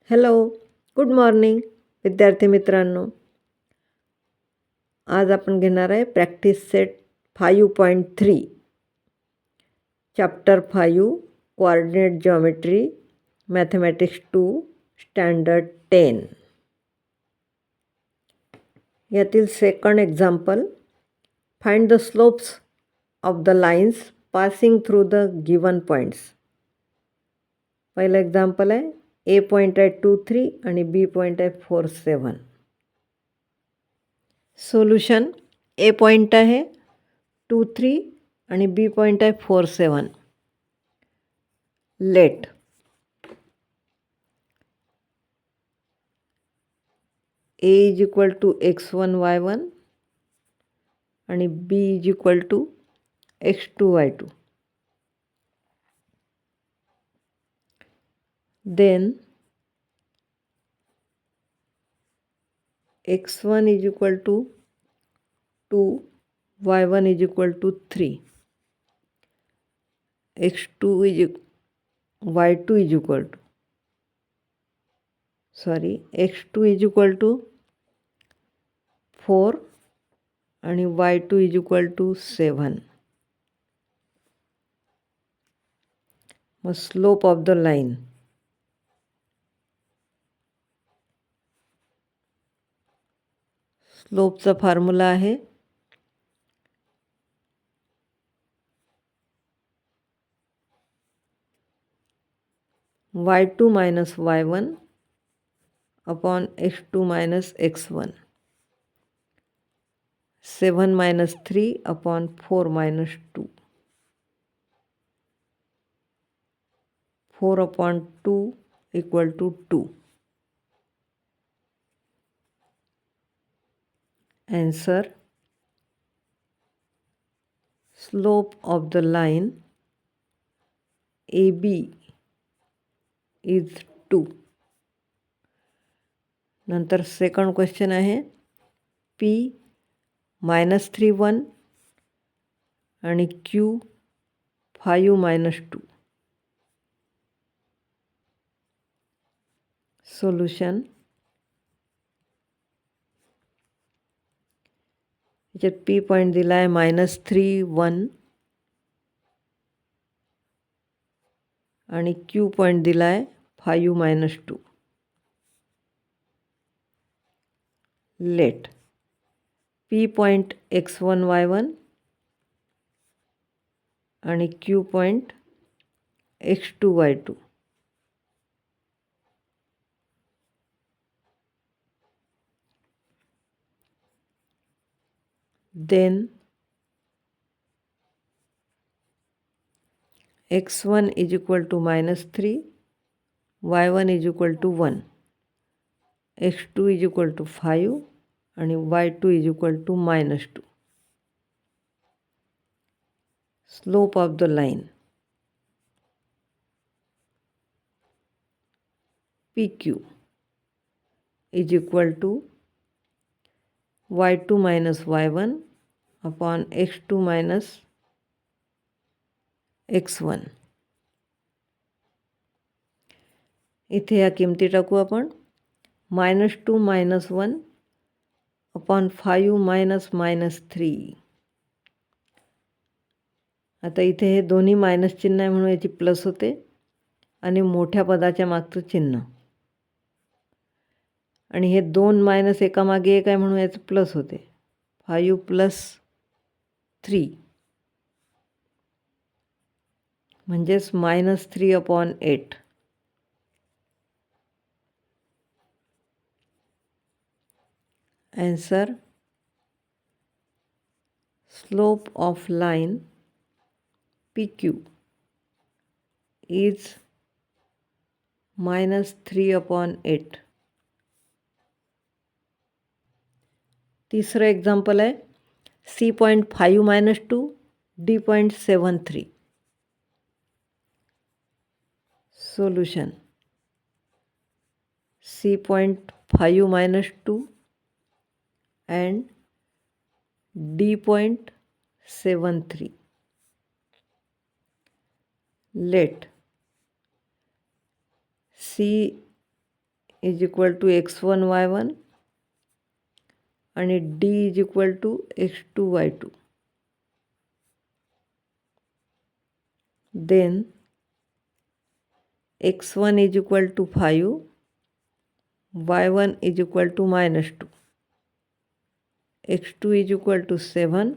Hello, good morning विद्यार्थी मित्रांनो. आज आपण घेणार आहे practice set 5.3 chapter 5 coordinate geometry mathematics 2 standard 10. यातील second example, find the slopes of the lines passing through the given points. पहिलं एक्झाम्पल आहे, ए पॉईंट आहे 2, 3 आणि बी पॉईंट आहे 4, 7. सोल्युशन, ए पॉईंट आहे 2, 3 आणि बी पॉईंट आहे 4, 7. Let A is equal to x1 y1 आणि B is equal to x2 y2. Then x1 is equal to 2, y1 is equal to 3, x2 is y2 is equal to x2 is equal to 4 आणि y2 is equal to 7. मग slope of the line, स्लोपचा formula आहे y2 minus y1 upon x2 minus x1, 7 minus 3 upon 4 minus 2, 4 upon 2 equal to 2. Answer, slope of the line AB is 2. नंतर second question आहे, P -3 1 आणि Q 5 -2. Solution, याच्यात P point दिला आहे -3 1 आणि Q point दिला आहे 5 -2. Late P point x1 y1 आणि Q point x2 y2. Then x1 is equal to -3, y1 is equal to 1, x2 is equal to 5 आणि y2 is equal to -2. Slope of the line PQ is equal to y2 minus y1 upon x2 minus x1. इथे या किमती टाकू आपण. -2 - 1 upon 5 minus -3. आता इथे हे दोन्ही मायनस चिन्ह आहे म्हणून याची प्लस होते आणि मोठ्या पदाच्या मागचं चिन्ह, आणि हे 2 मायनस एकामागे एक आहे म्हणून याचं प्लस होते. 5 + 3 म्हणजेच -3/8. Answer, slope of line PQ is -3/8. तिसरं एक्झाम्पल आहे, C point 5 - 2, D point 7 3. Solution, C point 5 - 2 and D point 7 3. Let C is equal to x1 y1 आणि d is equal to x2 y2. Then x1 is equal to 5, y1 is equal to -2, x2 is equal to 7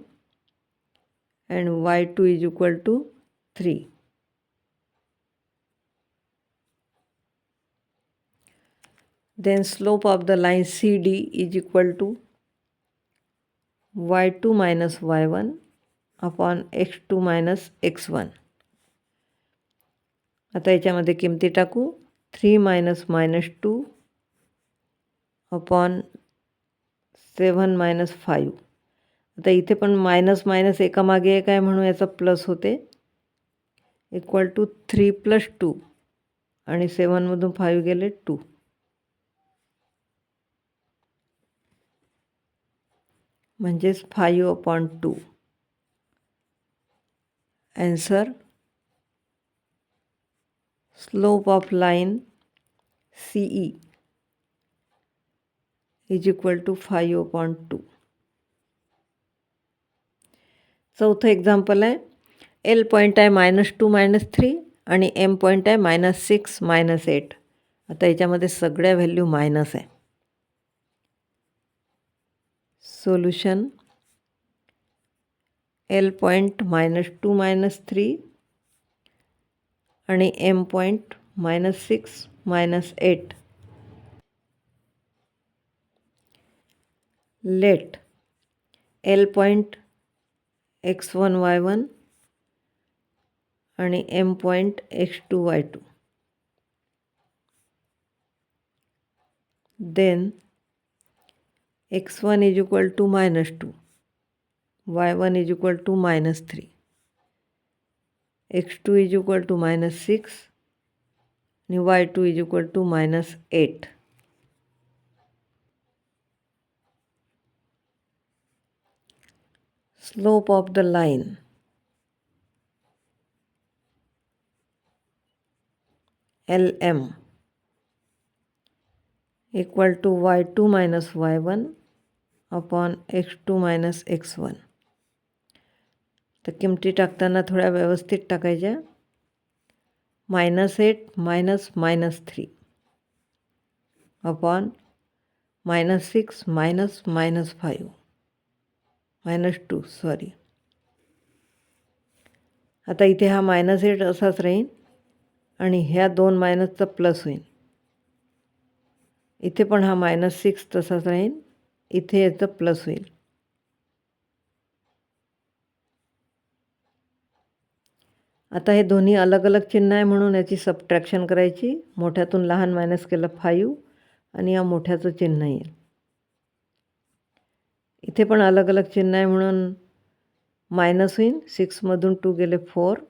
and y2 is equal to 3. Then slope of the line CD is equal to y2 minus y1 upon x2 minus x1. आता याच्यामध्ये किमती टाकू. 3 minus -2 upon 7 minus 5. आता इथे पण minus minus एकामागे एक आहे म्हणून याचा प्लस होते. इक्वल टू 3 + 2 आणि 7मधून 5 गेले 2. म्हणजेच 5/2. Answer slope of line CE is equal to 5/2. चौथं एक्झाम्पल आहे. L पॉईंट आहे -2 -3 आणि M पॉईंट आहे -6 -8. आता याच्यामध्ये सगळ्या व्हॅल्यू मायनस आहे. सोल्युशन L पॉईंट -2 -3 आणि M point -6 -8. Let L point x1 y1 आणि M point x2 y2. Then x1 is equal to -2, y1 is equal to -3, x2 is equal to -6 आणि y2 is equal to -8. Slope of the line LM equal to y2 minus y1 upon x2 minus x1. तर किमती टाकताना थोड्या व्यवस्थित टाकायच्या. -8 minus -3 upon -6 minus -5 -2 sorry. आता इथे हा -8 असाच राहील आणि ह्या 2 मायनसचा प्लस होईल. इथे पण हा -6 तसाच राहील, इथे याचं प्लस होईल. आता हे दोन्ही अलग अलग चिन्ह आहे म्हणून याची सबट्रॅक्शन करायची. मोठ्यातून लहान मायनस केलं 5 आणि या मोठ्याचं चिन्ह येईल. इथे पण अलग अलग चिन्ह आहे म्हणून मायनस होईल. 6मधून 2 गेले 4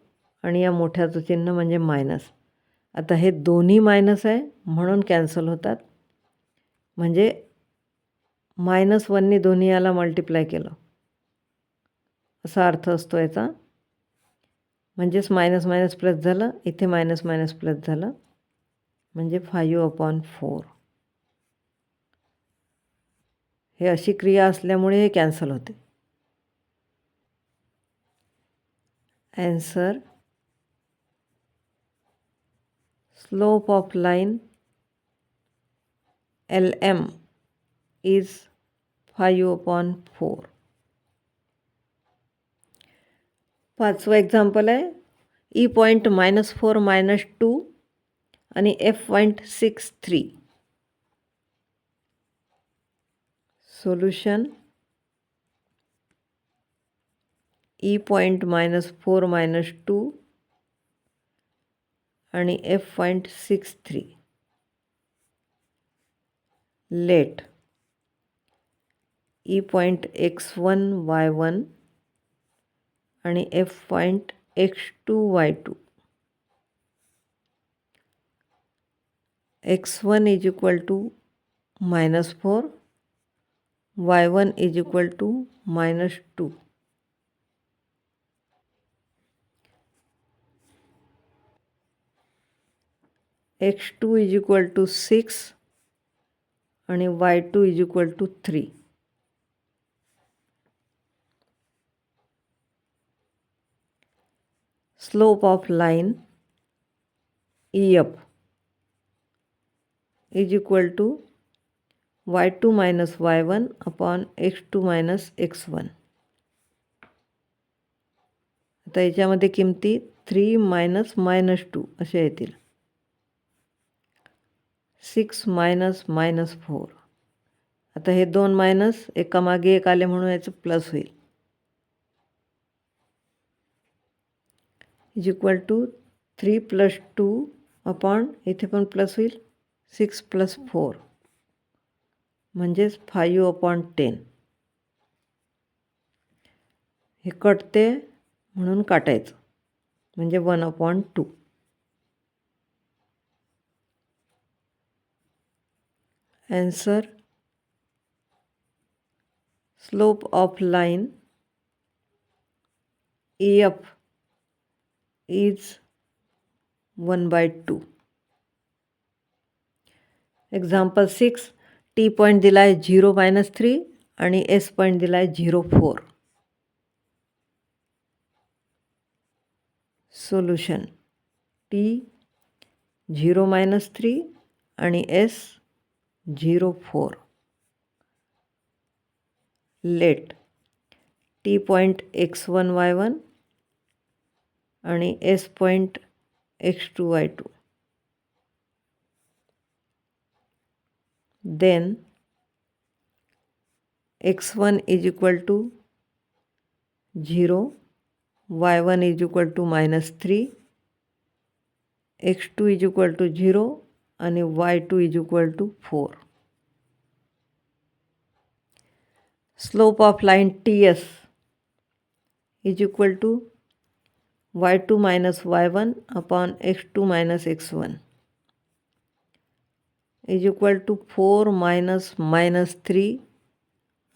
आणि या मोठ्याचं चिन्ह म्हणजे मायनस. आता हे दोन्ही मायनस आहे म्हणून कॅन्सल होतात. म्हणजे -1नी दोन्ही याला मल्टिप्लाय केलं असा अर्थ असतो याचा. म्हणजेच मायनस मायनस प्लस झालं, इथे मायनस मायनस प्लस झालं म्हणजे 5/4. हे अशी क्रिया असल्यामुळे हे कॅन्सल होते. Answer slope of line LM is 5/4. पाचवं एक्झाम्पल आहे. E पॉईंट -4 -2 आणि F point 6 3. Solution E point -4 -2 आणि F point 6 3. Let E point x1 y1 आणि F point x2 y2. x1 is equal to -4, y1 is equal to -2. x2 is equal to 6 आणि y2 is equal to 3. Slope of line EF is equal to y2 minus y1 upon x2 minus x1. आता याच्यामध्ये किमती 3 minus minus 2 अशा येतील. 6 minus minus 4. आता हे 2 minus एकामागे एक आले म्हणून याचं प्लस होईल. Is equal to 3 plus 2 upon इथे पण प्लस होईल 6 प्लस 4 म्हणजेच 5 अपॉन 10. हे कटते म्हणून काटायचं म्हणजे 1 upon 2. Answer, slope of line EF is 1/2. Example 6. T point दिला आहे 0-3 आणि S पॉईंट दिला आहे 0-4. सोल्युशन T 0-3 आणि S 0-4. Late T point x1 y1 आणि S point x2 y2. Then x1 is equal to 0, y1 is equal to -3, x2 is equal to 0 आणि y2 is equal to 4. Slope of line TS is equal to y2 minus y1 upon x2 minus x1 is equal to 4 minus minus 3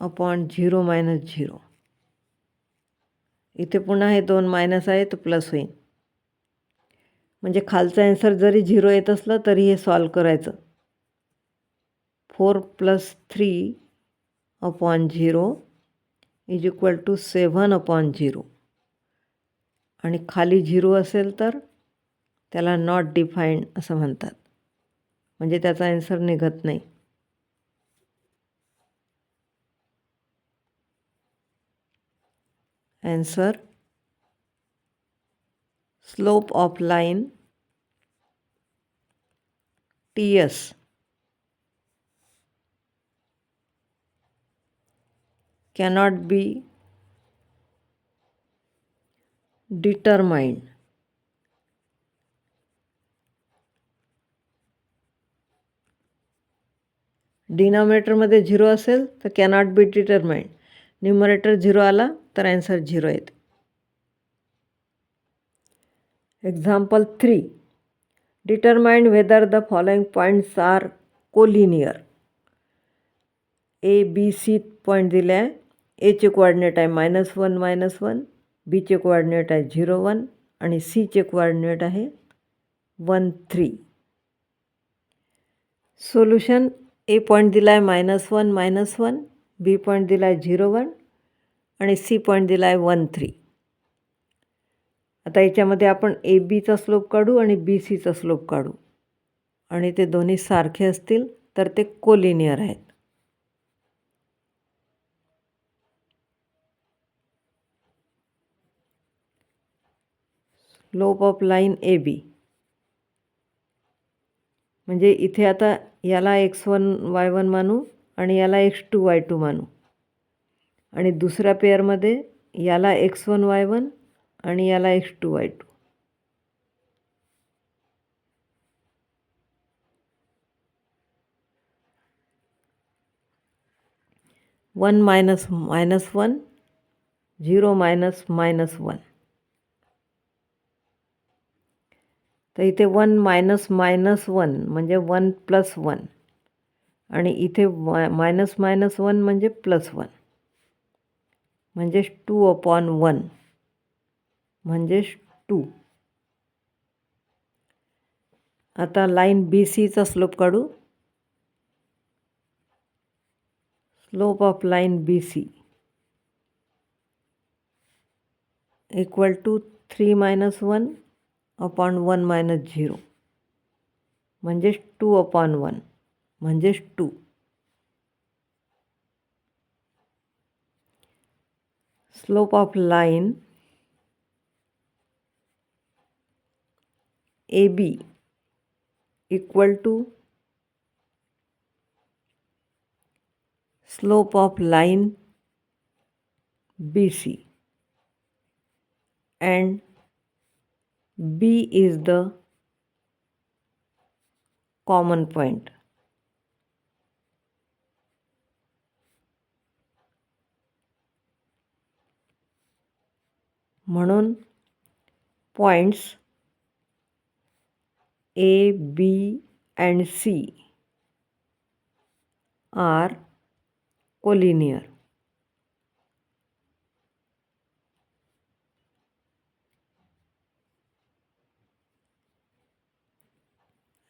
upon 0 minus 0. इथे पुन्हा हे 2 minus आहे तर plus होईल. म्हणजे खालचा answer जरी 0 येत असलं तरी हे सॉल्व करायचं. 4 plus 3 upon 0 is equal to 7 upon 0. आणि खाली 0 असेल तर त्याला नॉट डिफाईन्ड असं म्हणतात, म्हणजे त्याचा आन्सर निघत नाही. Answer, slope of line TS cannot be determined. डिनॉमिनेटरमध्ये 0 असेल तर कॅनॉट बी डिटरमाइंड. न्यूमरेटर 0 आला तर आन्सर 0 येते. Example 3. Determine whether the following points are collinear. ABC point दिले आहे. Aचे कोऑर्डिनेट आहे -1 -1, Bचे कोऑर्डिनेट आहे 0-1 आणि Cचे कोऑर्डिनेट आहे 1-3. सोल्युशन A पॉईंट दिला आहे -1 -1, B पॉईंट दिला आहे 0-1 आणि C पॉईंट दिला आहे 1-3. आता याच्यामध्ये आपण ABचा स्लोप काढू आणि BCचा स्लोप काढू आणि ते दोन्ही सारखे असतील तर ते कोलिनियर आहेत. स्लोप ऑफ लाईन AB म्हणजे इथे आता याला x1 y1 मानू आणि याला x2 y2 मानू आणि दुसऱ्या पेअरमध्ये याला x1 y1 आणि याला x2 y2. -1 -1, 0 -1. तर इथे 1 -1 म्हणजे 1 + 1 आणि इथे -1 म्हणजे +1 म्हणजे 2 अपॉन 1 म्हणजे 2. आता लाईन BCचा स्लोप काढू. slope of line BC equal to 3 minus 1 upon 1 minus 0 म्हणजेच 2 upon 1 म्हणजेच 2. Slope of line AB equal to slope of line BC and B is the common point. म्हणून points A, B and C are collinear.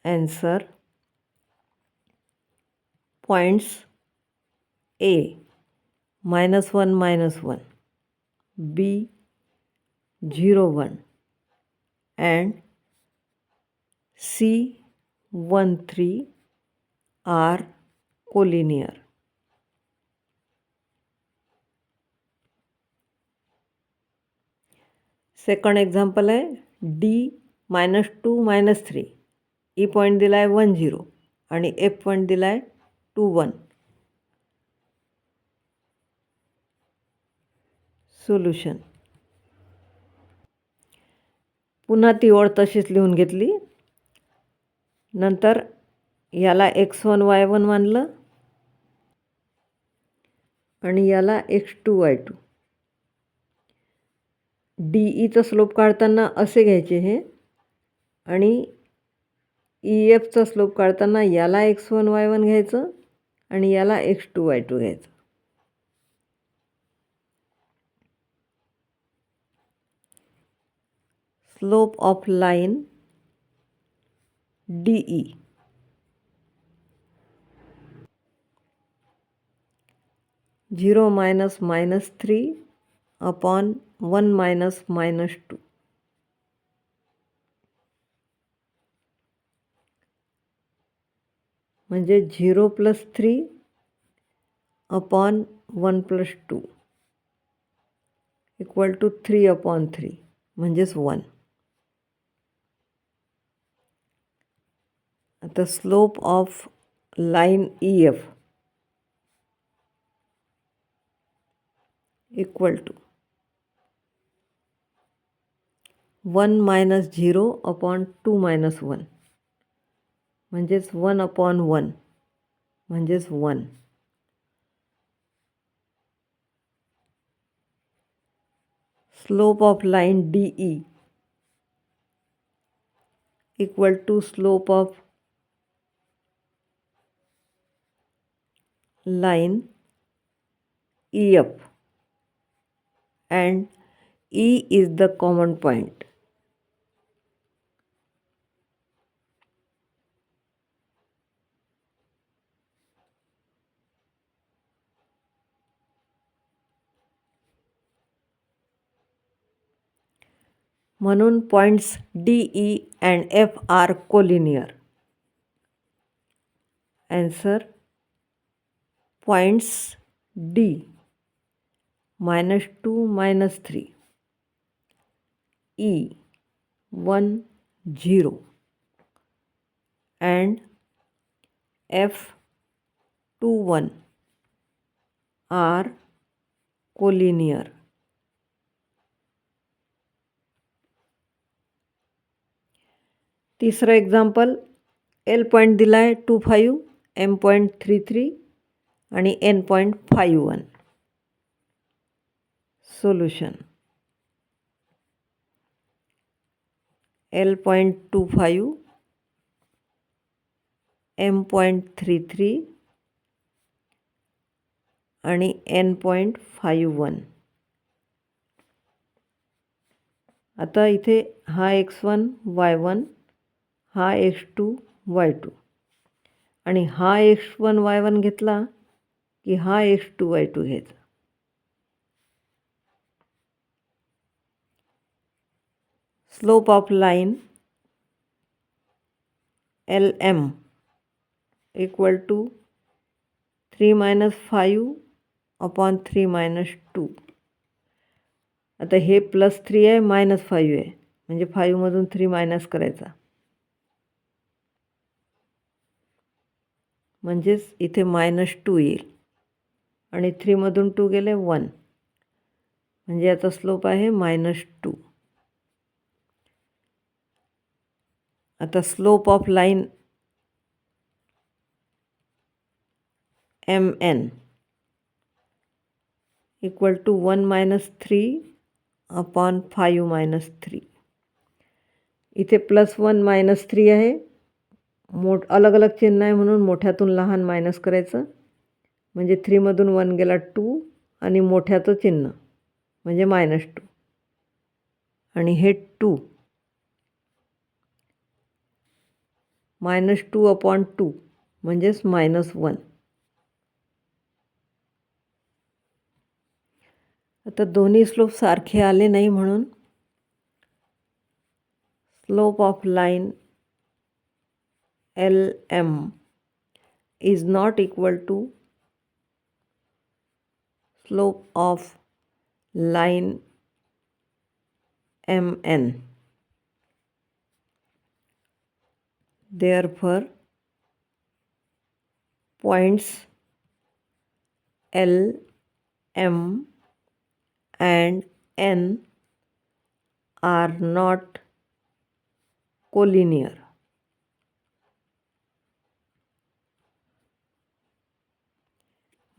Answer: points A -1 -1, B 0 1 and C 1 3 are collinear. Second example आहे D -2 -3. E point दिला आहे 1 0 आणि F point दिला आहे 2 1. Solution: पुन्हा ती ओळ तशीच लिहून घेतली. नंतर याला x1 y1 मानलं आणि याला x2 y2. DEचा स्लोप काढताना असे घ्यायचे हे आणि EFचा स्लोप काढताना याला x1 y1 घ्यायचं आणि याला x2 y2 घ्यायचं. Slope of line DE (0 - -3 upon 1 - -2) म्हणजे 0 + 3 upon 1 + 2 equal to 3 upon 3 म्हणजेच 1. आता slope of line EF equal to 1 - 0 upon 2 - 1 म्हणजेच 1 upon 1 म्हणजेच 1. Slope of line DE equal to slope of line EF and E is the common point. म्हणून points DE and F are collinear. Answer: points D -2 -3, E 1 0 and F 2 1 are collinear. तिसरं example, L point दिला आहे 2 5, M point 3 3 आणि N point 5 1. Solution: L point 2 5, M point 3 3 आणि N point 5 1. आता इथे हा x1 y1, हा x2 y2 आणि हा x1 y1 घेतला की हा x2y2 घ्यायचा. Slope of line LM equal to 3 - 5/3 - 2. आता हे +3 आहे -5 आहे, म्हणजे 5मधून 3 मायनस करायचा, म्हणजेच इथे -2 येईल आणि 3मधून 2 गेले 1, म्हणजे याचा स्लोप आहे -2. आता slope of line MN equal to 1 - 3/5 - 3. इथे +1 - 3 आहे, अलग अलग चिन्ह आहे म्हणून मोठ्यातून लहान मायनस करायचं, म्हणजे 3मधून 1 गेला 2 आणि मोठ्याचं चिन्ह म्हणजे -2 आणि हे 2 -2/2 म्हणजेच -1. आता दोन्ही स्लोप सारखे आले नाही म्हणून slope of line LM is not equal to slope of line MN. Therefore, points L, M and N are not collinear.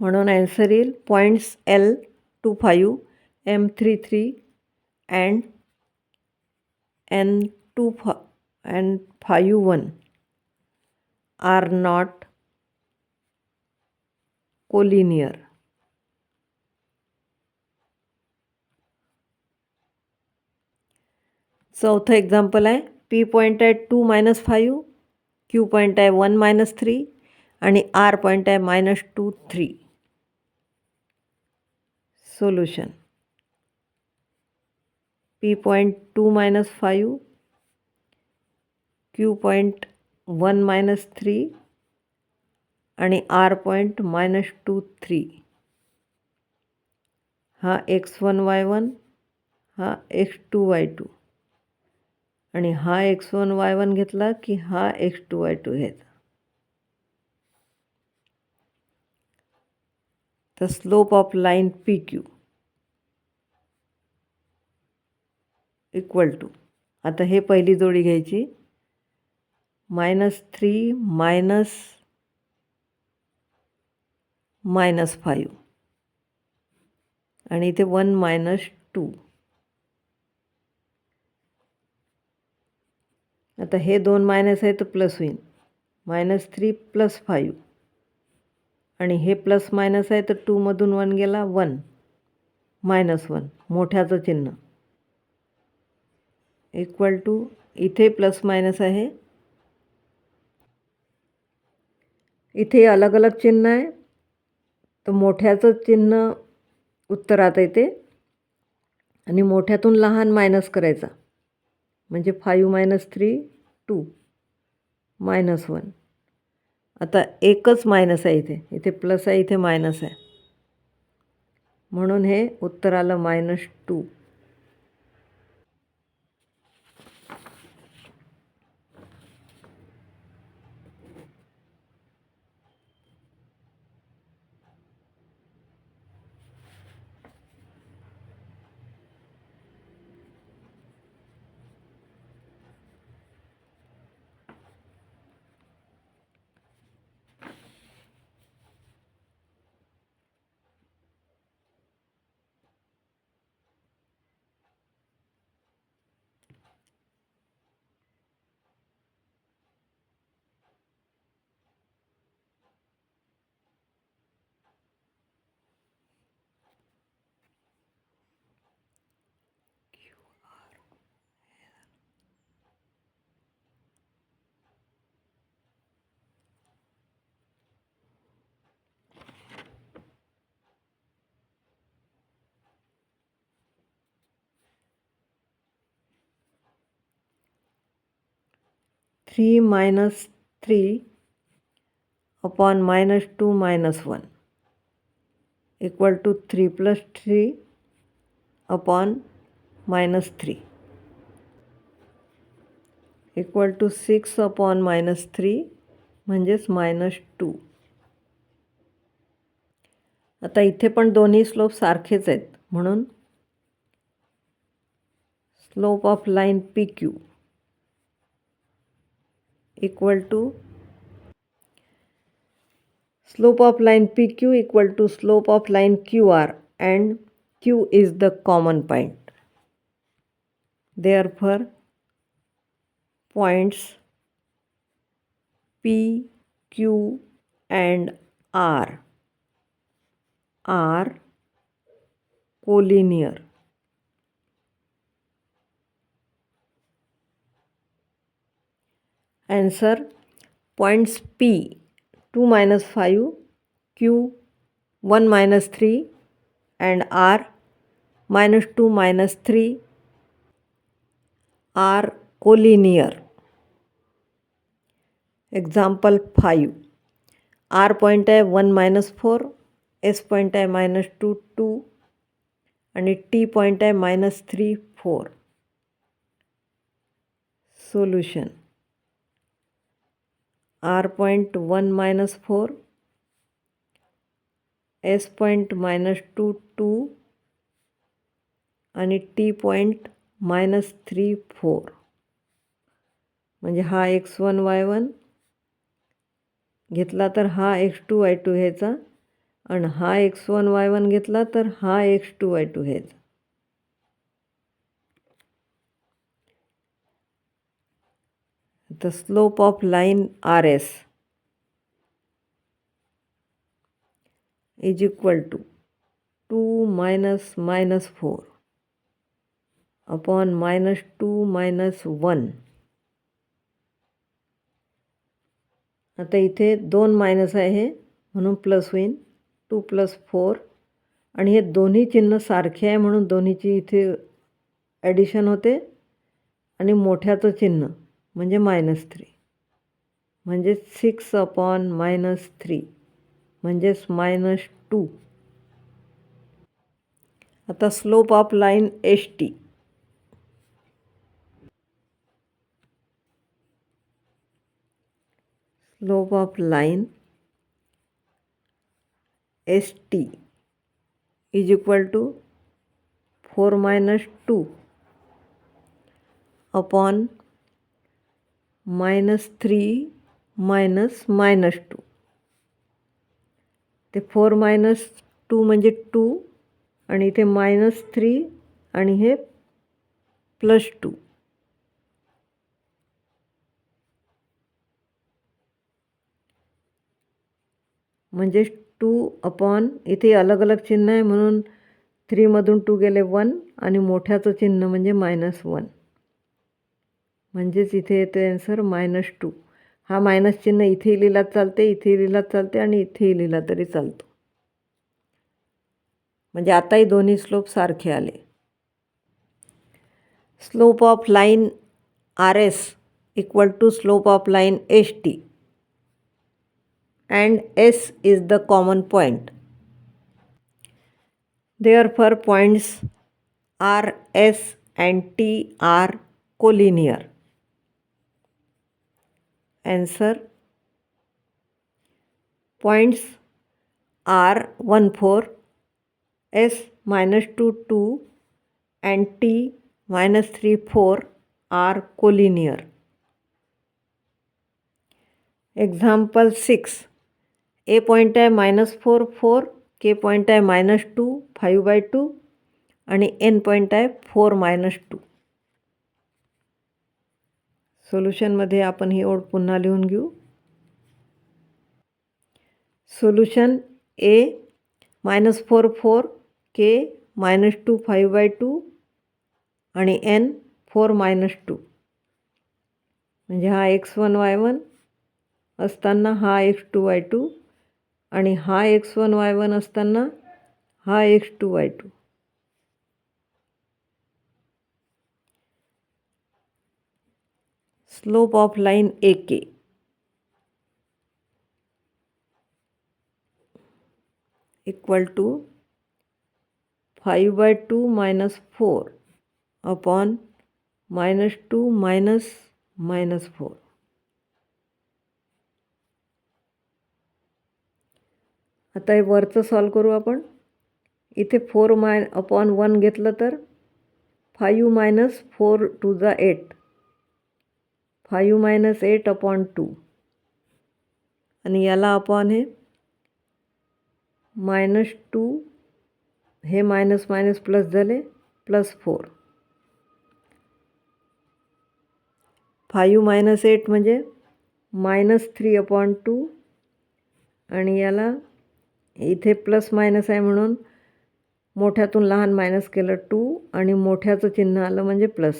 म्हणून आन्सर येईल points L 25, M 33 and N 51 are not collinear. चौथं example आहे. P point आहे 2 - 5, Q point आहे 1 - 3 आणि R point आहे -2, 3. Solution. P point 2 - 5, Q point 1 - 3 आणि R point -2, 3. हा x1 y1, हा x2 y2 आणि हा x1 y1 घेतला की हा x2 y2 घ्यायचा. तर slope of line PQ equal to, आता हे पहिली जोडी घ्यायची, -3 -5 आणि इथे 1 - 2. आता हे 2 मायनस आहे तर प्लस होईल, -3 + 5 आणि हे प्लस मायनस आहे तर 2मधून 1 गेला 1, -1 मोठ्याचं चिन्ह इक्वल टू, इथे प्लस मायनस आहे, इथे अलग अलग चिन्ह आहे, तर मोठ्याचं चिन्ह उत्तरात येते आणि मोठ्यातून लहान मायनस करायचा, म्हणजे 5 - 3 2 -1. आता एकच मायनस आहे, इथे प्लस आहे, इथे मायनस आहे, म्हणून हे उत्तर आलं -2. 3 minus 3 upon minus 2 minus 1 equal to 3 plus 3 upon minus 3 equal to 6 upon minus 3 म्हणजेच -2. आता इथे पण दोन्ही स्लोप सारखेच आहेत म्हणून slope of line PQ equal to slope of line PQ equal to slope of line QR and Q is the common point. Therefore, points P, Q and R are collinear. Answer: points P 2 minus 5, Q 1 minus 3 and R minus 2 minus 3 are collinear. Example 5. R point आहे 1 minus 4, S point आहे -2 2 आणि T point आहे -3 4. Solution: R point 1 minus 4, S point -2 2 आणि T point -3 4. म्हणजे हा x1 y1 घेतला तर हा x2 y2 घ्यायचा आणि हा x1 y1 घेतला तर हा x2 y2 घ्यायचा. The slope of line RS is equal to 2 minus -4 upon -2 minus 1. आता इथे 2 मायनस आहे म्हणून प्लस होईल 2 + 4 आणि हे दोन्ही चिन्ह सारखे आहे म्हणून दोन्हीची इथे ॲडिशन होते आणि मोठ्याचं चिन्ह म्हणजे -3 म्हणजे 6 upon -3 म्हणजेच -2. आता slope of line ST slope of line ST is equal to 4 minus 2 upon -3 minus -2. ते 4 minus 2 म्हणजे 2 आणि इथे -3 आणि हे +2. म्हणजे 2 अपॉन इथे अलग अलग चिन्ह आहे म्हणून 3मधून 2 गेले 1 आणि मोठ्याचं चिन्ह म्हणजे -1 म्हणजेच इथे येते आन्सर -2. हा मायनस चिन्ह इथे लिहिला चालते, इथे लिहिला चालते आणि इथे लिहिला तरी चालतो. म्हणजे आताही दोन्ही स्लोप सारखे आले. Slope of line RS equal to slope of line ST and S is the common point. Therefore, points R, S and T are collinear. Answer: points R 1 4, S -2 2 and T -3 4 are collinear. Example 6. A point आहे -4 4, K point आहे -2 5/2 आणि N point आहे 4 -2. सोल्युशनमध्ये आपण ही ओळ पुन्हा लिहून घेऊ. Solution: A -4 4, K -2 5/2 आणि N 4 -2. म्हणजे हा x1 y1 असताना हा x2 y2 आणि हा x1 y1 असताना हा x2 y2. Slope of line AK equal to 5/2 minus 4 upon -2 minus -4. आता हे वरचं सॉल्व करू आपण. इथे 4/1 घेतलं तर 5 minus 4 to the 8. 5 minus 8 upon 2 आणि याला अपॉन हे -2 हे मायनस मायनस प्लस झाले +4. 5 minus 8 म्हणजे -3/2 आणि याला इथे प्लस मायनस आहे म्हणून मोठ्यातून लहान मायनस केलं 2 आणि मोठ्याचं चिन्ह आलं म्हणजे प्लस.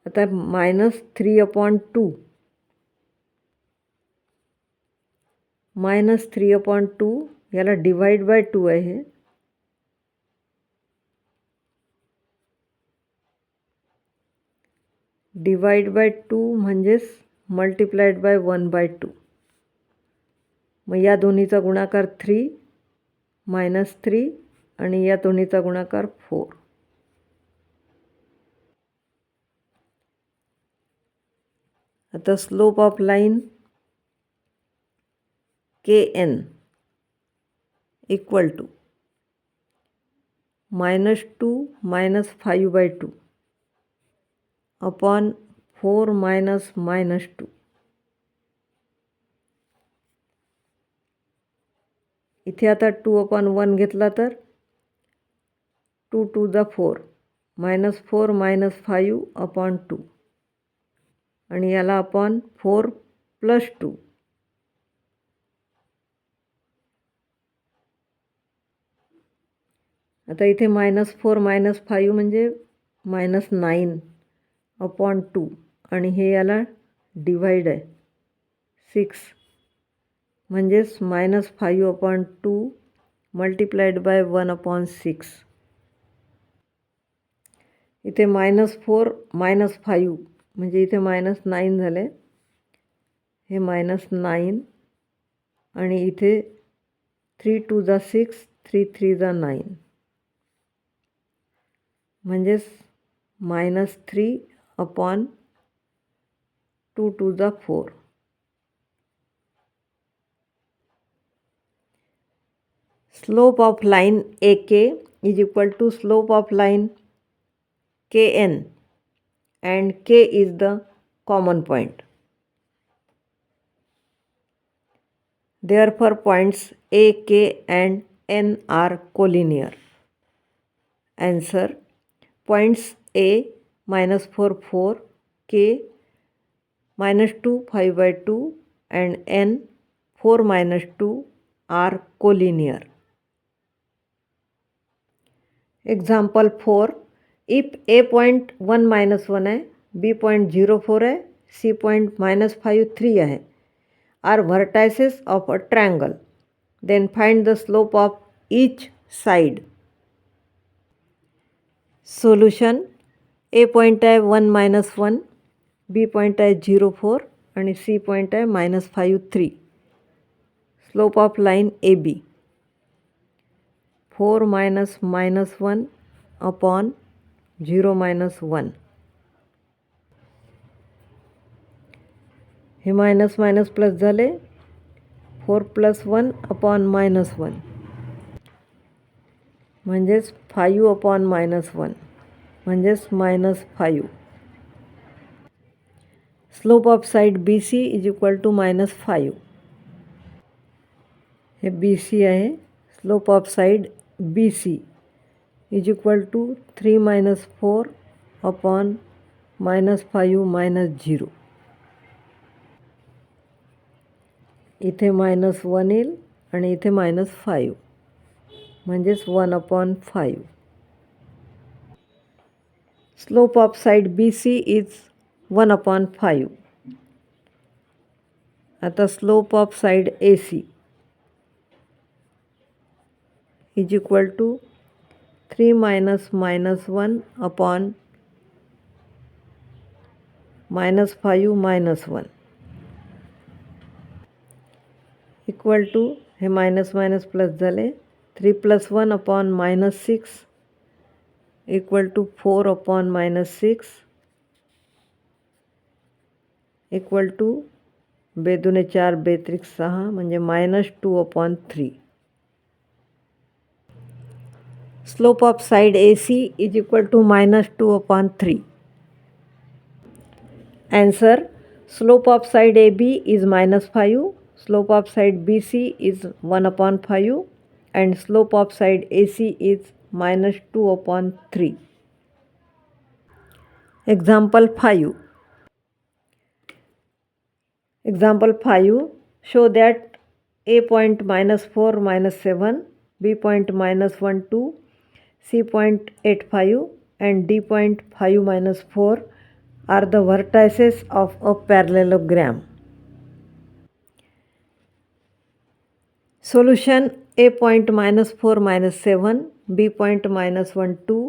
आता -3/2 -3/2 याला डिवाइड बाय 2 आहे. डिवाइड बाय 2 म्हणजेच मल्टिप्लाइड बाय 1/2. मग या दोन्हीचा गुणाकार 3 -3 आणि या दोन्हीचा गुणाकार 4. आता slope of line KN equal to -2 minus 5/2 upon 4 minus -2. इथे आता 2/1 घेतला तर 2 to the 4 -4 minus 5 upon 2 आणि याला अपॉन 4 + 2. आता इथे -4 minus 5 म्हणजे -9 upon 2 आणि हे याला डिवाइड आहे 6 म्हणजेच -5/2 मल्टिप्लाइड बाय 1/6. इथे -4 - 5 म्हणजे इथे -9 झाले. हे -9 आणि इथे 3 to the 6 3 3 the 9 म्हणजेच -3/2 to the 4. Slope of line AK is equal to slope of line KN and K is the common point. Therefore, points A, K and N are collinear. Answer: points A -4 4, K -2 5/2 and N 4 -2 are collinear. Example 4. If A point 1 -1 है, B point 0 4 है, C point -5 3 है, are vertices of a triangle, then find the slope of each side. Solution: A point आहे 1 -1, B point आहे 0 4 आणि C point आहे -5 3. Slope of line AB 4 -1 upon 0 -1. हे minus minus plus झाले 4 + 1 upon -1 म्हणजेच 5 upon -1 म्हणजेच -5. Slope of side BC is equal to -5. हे BC आहे. Slope of side BC is equal to 3 - 4 upon -5 - 0. इथे -1 येईल आणि इथे -5 म्हणजेच 1/5. Slope of side BC is 1/5. आता slope of side AC is equal to 3 minus minus 1 upon minus 5 minus 1 equal to हे minus minus plus झाले 3 plus 1 upon minus 6 equal to 4 upon minus 6 equal to 2 दूने 4 2 त्रिक 6 म्हणजे -2 upon 3. Slope of side AC is equal to -2 upon 3. Answer: slope of side AB is -5, slope of side BC is 1 upon 5 and slope of side AC is -2 upon 3. Example 5. Example 5. Show that A point -4 -7, B point -1 2, C point 8 5 and D point 5 -4 are the vertices of a parallelogram. Solution: A point -4 -7, B point -1 2,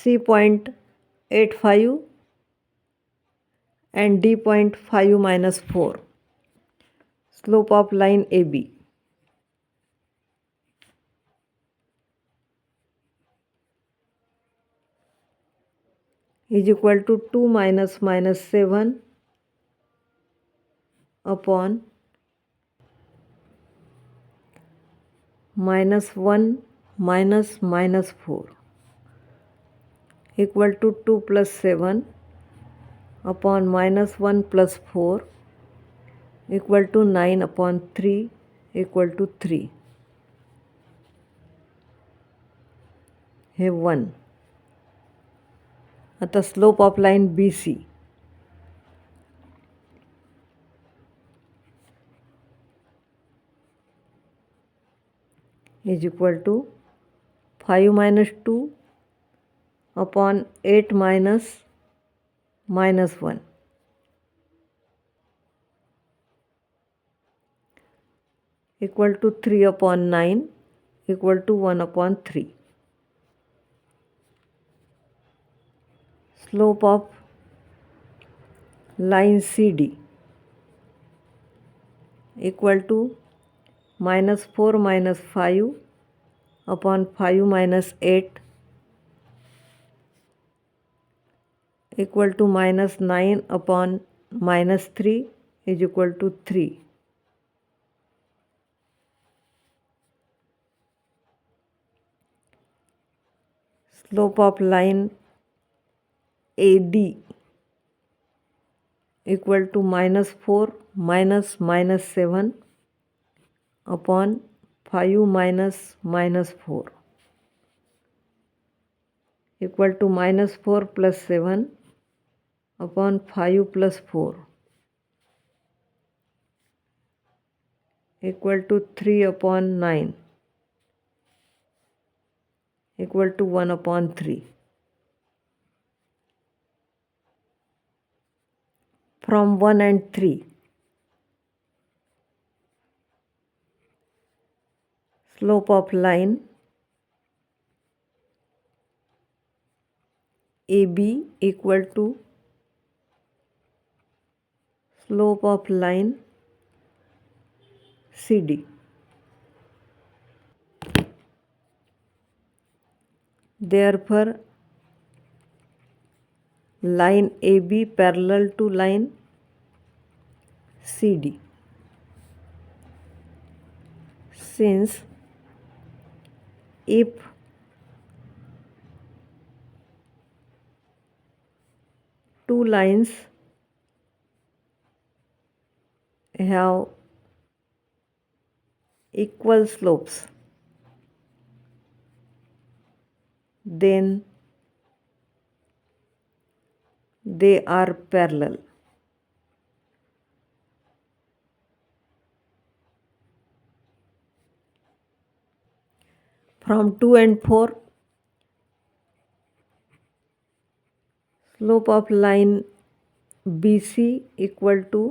C point 8 5 and D point 5 -4. Slope of line AB is equal to 2 minus minus 7 upon -1 minus minus 4 equal to 2 plus 7 upon -1 plus 4 equal to 9 upon 3 equal to 3. हे 1. आता slope of line BC is equal to 5 minus 2 upon 8 minus minus 1 equal to 3 upon 9 equal to 1 upon 3. Slope of line CD equal to -4 minus 5 upon 5 minus 8 equal to -9 upon -3 is equal to 3. Slope of line AD equal to -4 minus minus 7 upon 5 minus minus 4 equal to -4 plus 7 upon 5 plus 4 equal to 3 upon 9 equal to 1 upon 3. From 1 and 3, slope of line AB equal to slope of line CD. Therefore, line AB parallel to line CD. Since if two lines have equal slopes, then they are parallel. From 2 and 4, slope of line BC equal to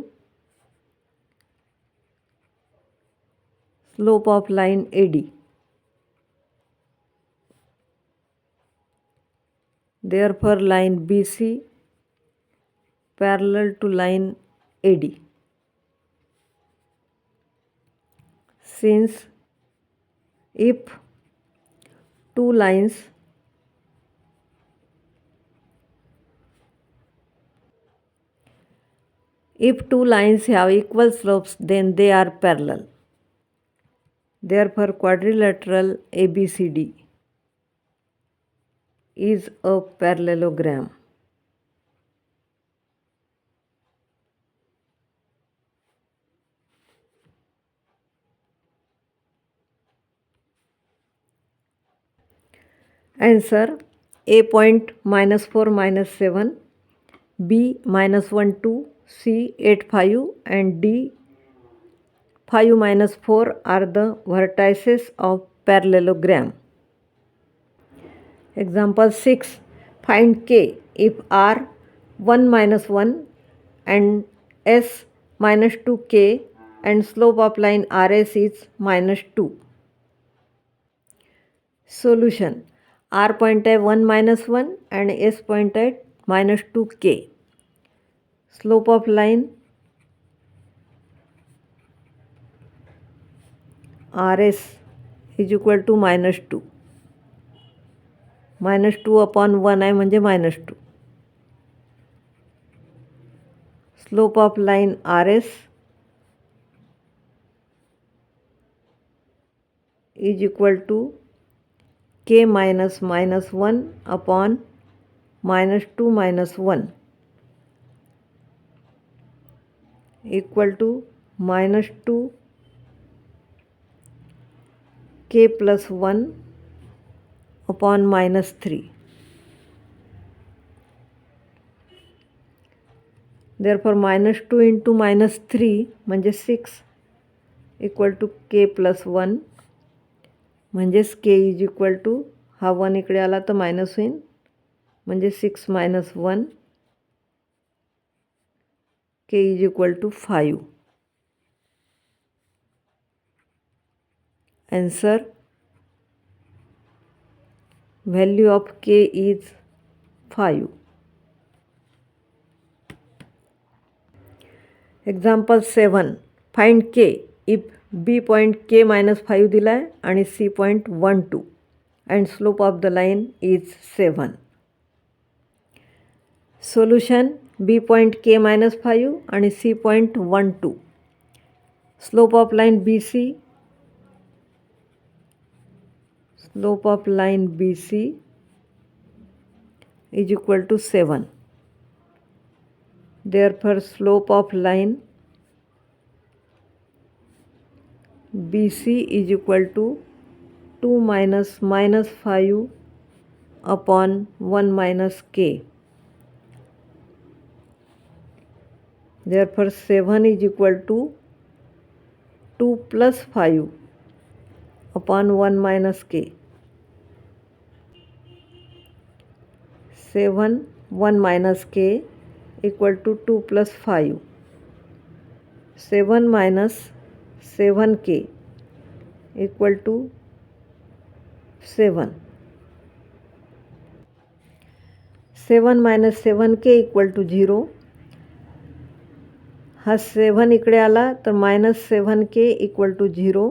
slope of line AD. Therefore line BC parallel to line AD. Since if two lines have equal slopes, then they are parallel. Therefore quadrilateral ABCD is a parallelogram. Answer: A point -4 -7, B -1 2, C 8 5 and D 5 -4 are the vertices of parallelogram. Example 6. Find K if R 1 -1 and S -2K and slope of line RS is -2. Solution: R point आहे 1 -1 and S point आहे -2K. Slope of line RS is equal to -2. -2 upon 1 आहे म्हणजे -2. Slope of line RS is equal to K minus -1 upon -2 minus 1 equal to -2 K plus 1 upon -3. Therefore -2 into -3 म्हणजे 6 equal to K plus 1 म्हणजेच K is equal to हा 1 इकडे आला तर minus होईल म्हणजे 6 minus 1 K is equal to 5. Answer: value of K is 5. Example 7. Find K if B point K minus 5 दिला आहे आणि C point 1 2 and slope of the line is 7. Solution: B point K minus 5 आणि C point 1 2. Slope of line BC is equal to 7. Therefore slope of line BC is equal to 2 minus -5 upon 1 minus K. Therefore 7 is equal to 2 plus 5 upon 1 minus K. 7 1 minus K equal to 2 plus 5. 7 minus 7K equal to 7. 7 minus 7K equal to 0. हा 7 इकडे आला तर -7K equal to 0.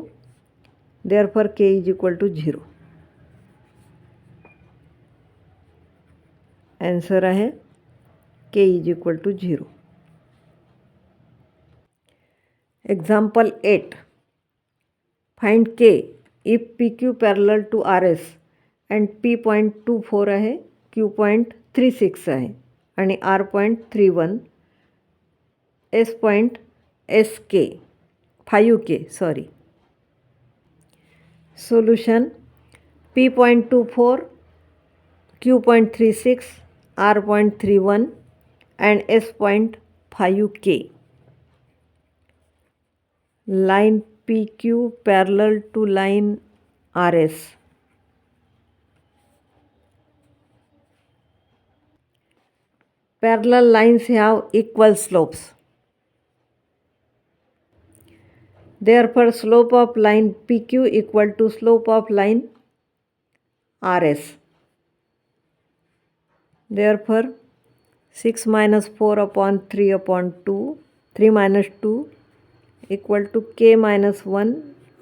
Therefore K is equal to 0. Answer आहे K is equal to 0. Example 8. Find K if PQ parallel to RS and P point 24 आहे, Q point 36 आहे आणि R point 31, S point SK 5K sorry. Solution: P point 24, Q point 36, R point 31 and S point 5K. Line PQ parallel to line RS. Parallel lines have equal slopes. Therefore slope of line PQ equal to slope of line RS. Therefore 6 minus 4 upon 3 upon 2, 3 minus 2 equal to k minus 1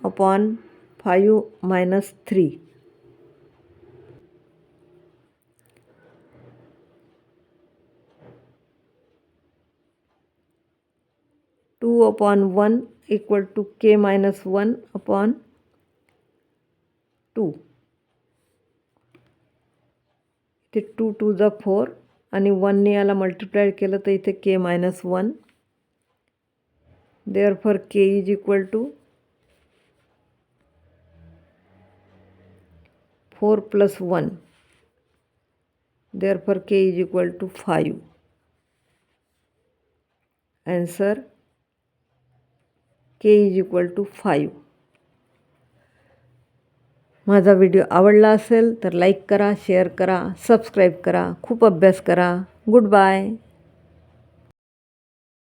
upon 5 minus 3. 2 upon 1 equal to k minus 1 upon 2. इथे 2 2 जा 4 आणि 1ने याला multiply केलं तर इथे k minus 1. Therefore k is equal to 4 plus 1. Therefore k is equal to 5. Answer k is equal to 5. माझा video आवडला असेल तर लाईक करा, शेअर करा, सबस्क्राईब करा. खूप अभ्यास करा. Good bye.